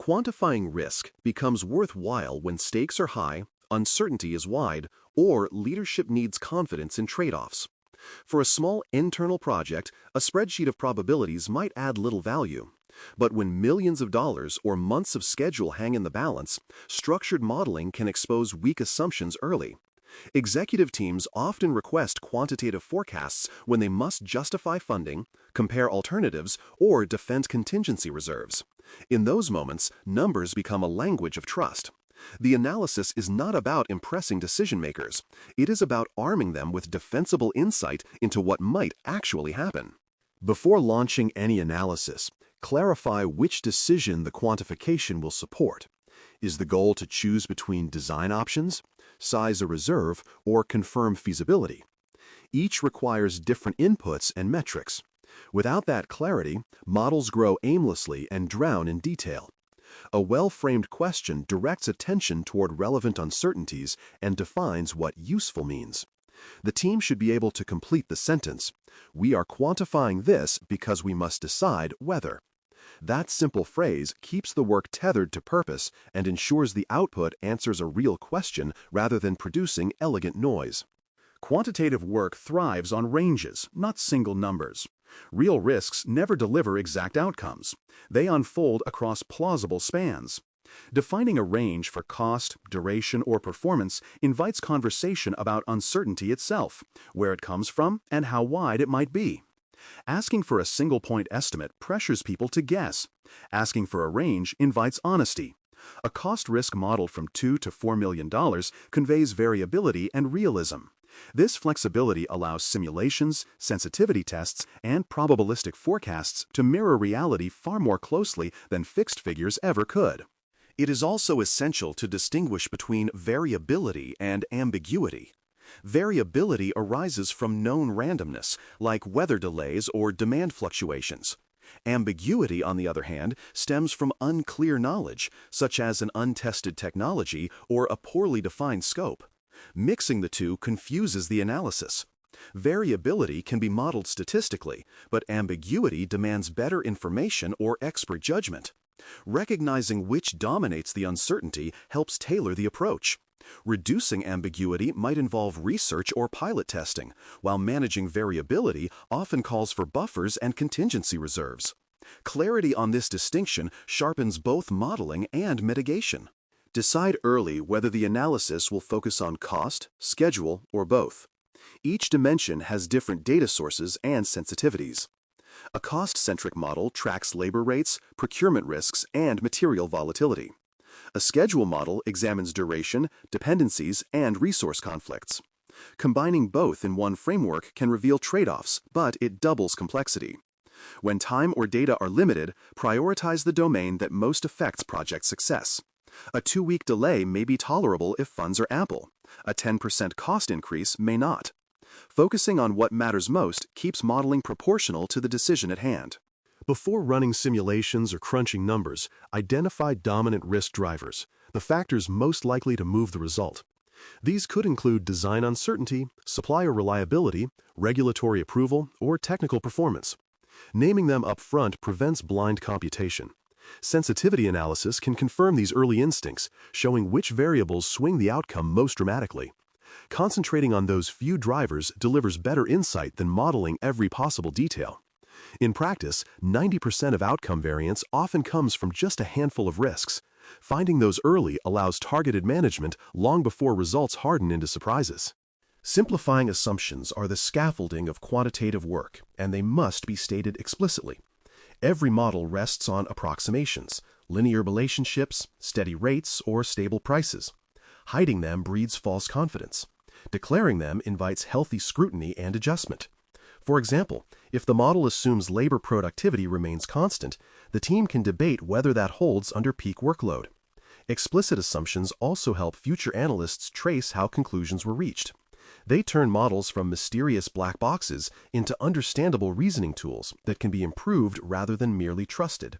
Quantifying risk becomes worthwhile when stakes are high, uncertainty is wide, or leadership needs confidence in trade-offs. For a small internal project, a spreadsheet of probabilities might add little value. But when millions of dollars or months of schedule hang in the balance, structured modeling can expose weak assumptions early. Executive teams often request quantitative forecasts when they must justify funding, compare alternatives, or defend contingency reserves. In those moments, numbers become a language of trust. The analysis is not about impressing decision-makers. It is about arming them with defensible insight into what might actually happen. Before launching any analysis, clarify which decision the quantification will support. Is the goal to choose between design options, size a reserve, or confirm feasibility? Each requires different inputs and metrics. Without that clarity, models grow aimlessly and drown in detail. A well-framed question directs attention toward relevant uncertainties and defines what useful means. The team should be able to complete the sentence, "We are quantifying this because we must decide whether." That simple phrase keeps the work tethered to purpose and ensures the output answers a real question rather than producing elegant noise. Quantitative work thrives on ranges, not single numbers. Real risks never deliver exact outcomes. They unfold across plausible spans. Defining a range for cost, duration, or performance invites conversation about uncertainty itself, where it comes from, and how wide it might be. Asking for a single-point estimate pressures people to guess. Asking for a range invites honesty. A cost-risk model from $2 to $4 million conveys variability and realism. This flexibility allows simulations, sensitivity tests, and probabilistic forecasts to mirror reality far more closely than fixed figures ever could. It is also essential to distinguish between variability and ambiguity. Variability arises from known randomness, like weather delays or demand fluctuations. Ambiguity, on the other hand, stems from unclear knowledge, such as an untested technology or a poorly defined scope. Mixing the two confuses the analysis. Variability can be modeled statistically, but ambiguity demands better information or expert judgment. Recognizing which dominates the uncertainty helps tailor the approach. Reducing ambiguity might involve research or pilot testing, while managing variability often calls for buffers and contingency reserves. Clarity on this distinction sharpens both modeling and mitigation. Decide early whether the analysis will focus on cost, schedule, or both. Each dimension has different data sources and sensitivities. A cost-centric model tracks labor rates, procurement risks, and material volatility. A schedule model examines duration, dependencies, and resource conflicts. Combining both in one framework can reveal trade-offs, but it doubles complexity. When time or data are limited, prioritize the domain that most affects project success. A 2-week delay may be tolerable if funds are ample. A 10% cost increase may not. Focusing on what matters most keeps modeling proportional to the decision at hand. Before running simulations or crunching numbers, identify dominant risk drivers, the factors most likely to move the result. These could include design uncertainty, supplier reliability, regulatory approval, or technical performance. Naming them up front prevents blind computation. Sensitivity analysis can confirm these early instincts, showing which variables swing the outcome most dramatically. Concentrating on those few drivers delivers better insight than modeling every possible detail. In practice, 90% of outcome variance often comes from just a handful of risks. Finding those early allows targeted management long before results harden into surprises. Simplifying assumptions are the scaffolding of quantitative work, and they must be stated explicitly. Every model rests on approximations, linear relationships, steady rates, or stable prices. Hiding them breeds false confidence. Declaring them invites healthy scrutiny and adjustment. For example, if the model assumes labor productivity remains constant, the team can debate whether that holds under peak workload. Explicit assumptions also help future analysts trace how conclusions were reached. They turn models from mysterious black boxes into understandable reasoning tools that can be improved rather than merely trusted.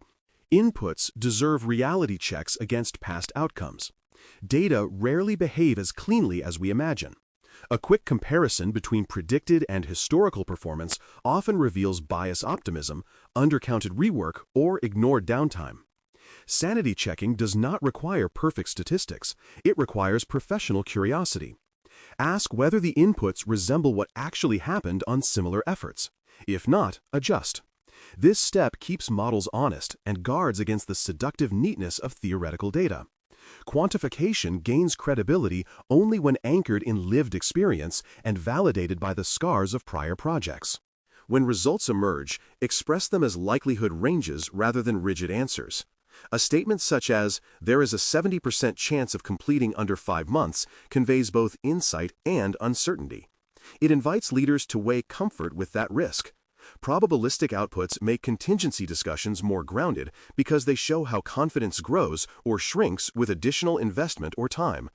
Inputs deserve reality checks against past outcomes. Data rarely behave as cleanly as we imagine. A quick comparison between predicted and historical performance often reveals bias optimism, undercounted rework, or ignored downtime. Sanity checking does not require perfect statistics. It requires professional curiosity. Ask whether the inputs resemble what actually happened on similar efforts. If not, adjust. This step keeps models honest and guards against the seductive neatness of theoretical data. Quantification gains credibility only when anchored in lived experience and validated by the scars of prior projects. When results emerge, express them as likelihood ranges rather than rigid answers. A statement such as, "There is a 70% chance of completing under 5 months," conveys both insight and uncertainty. It invites leaders to weigh comfort with that risk. Probabilistic outputs make contingency discussions more grounded because they show how confidence grows or shrinks with additional investment or time.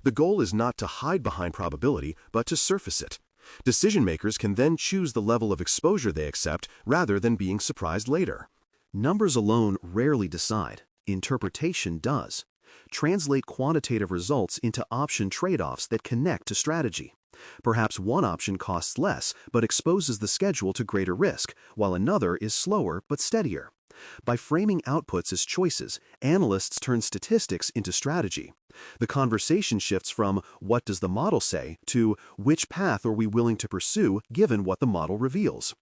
The goal is not to hide behind probability, but to surface it. Decision-makers can then choose the level of exposure they accept rather than being surprised later. Numbers alone rarely decide. Interpretation does. Translate quantitative results into option trade-offs that connect to strategy. Perhaps one option costs less but exposes the schedule to greater risk, while another is slower but steadier. By framing outputs as choices, analysts turn statistics into strategy. The conversation shifts from "what does the model say" to "which path are we willing to pursue given what the model reveals."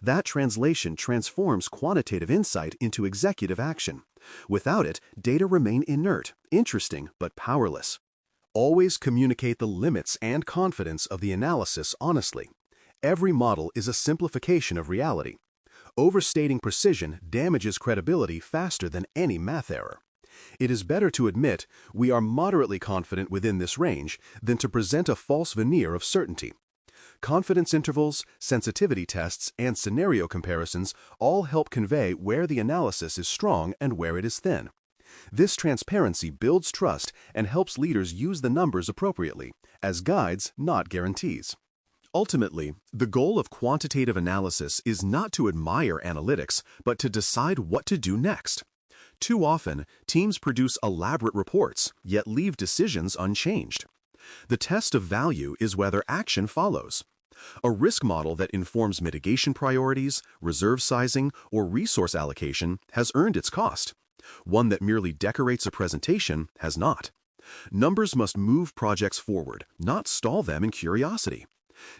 That translation transforms quantitative insight into executive action. Without it, data remain inert, interesting, but powerless. Always communicate the limits and confidence of the analysis honestly. Every model is a simplification of reality. Overstating precision damages credibility faster than any math error. It is better to admit we are moderately confident within this range than to present a false veneer of certainty. Confidence intervals, sensitivity tests, and scenario comparisons all help convey where the analysis is strong and where it is thin. This transparency builds trust and helps leaders use the numbers appropriately, as guides, not guarantees. Ultimately, the goal of quantitative analysis is not to admire analytics, but to decide what to do next. Too often, teams produce elaborate reports, yet leave decisions unchanged. The test of value is whether action follows. A risk model that informs mitigation priorities, reserve sizing, or resource allocation has earned its cost. One that merely decorates a presentation has not. Numbers must move projects forward, not stall them in curiosity.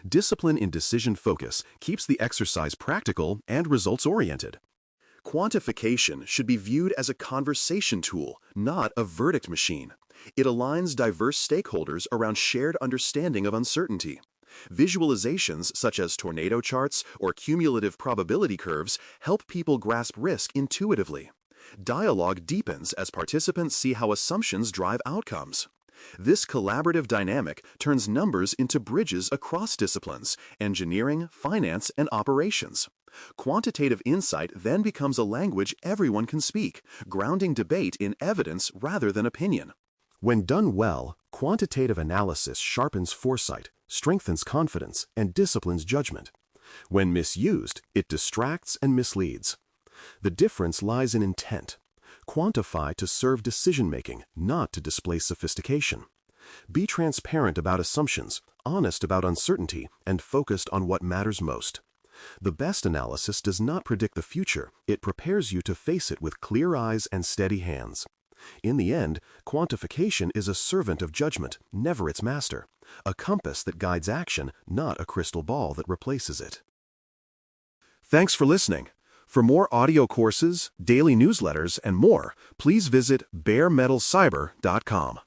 Discipline in decision focus keeps the exercise practical and results-oriented. Quantification should be viewed as a conversation tool, not a verdict machine. It aligns diverse stakeholders around shared understanding of uncertainty. Visualizations such as tornado charts or cumulative probability curves help people grasp risk intuitively. Dialogue deepens as participants see how assumptions drive outcomes. This collaborative dynamic turns numbers into bridges across disciplines: engineering, finance, and operations. Quantitative insight then becomes a language everyone can speak, grounding debate in evidence rather than opinion. When done well, quantitative analysis sharpens foresight, strengthens confidence, and disciplines judgment. When misused, it distracts and misleads. The difference lies in intent. Quantify to serve decision-making, not to display sophistication. Be transparent about assumptions, honest about uncertainty, and focused on what matters most. The best analysis does not predict the future. It prepares you to face it with clear eyes and steady hands. In the end, quantification is a servant of judgment, never its master. A compass that guides action, not a crystal ball that replaces it. Thanks for listening. For more audio courses, daily newsletters, and more, please visit baremetalcyber.com.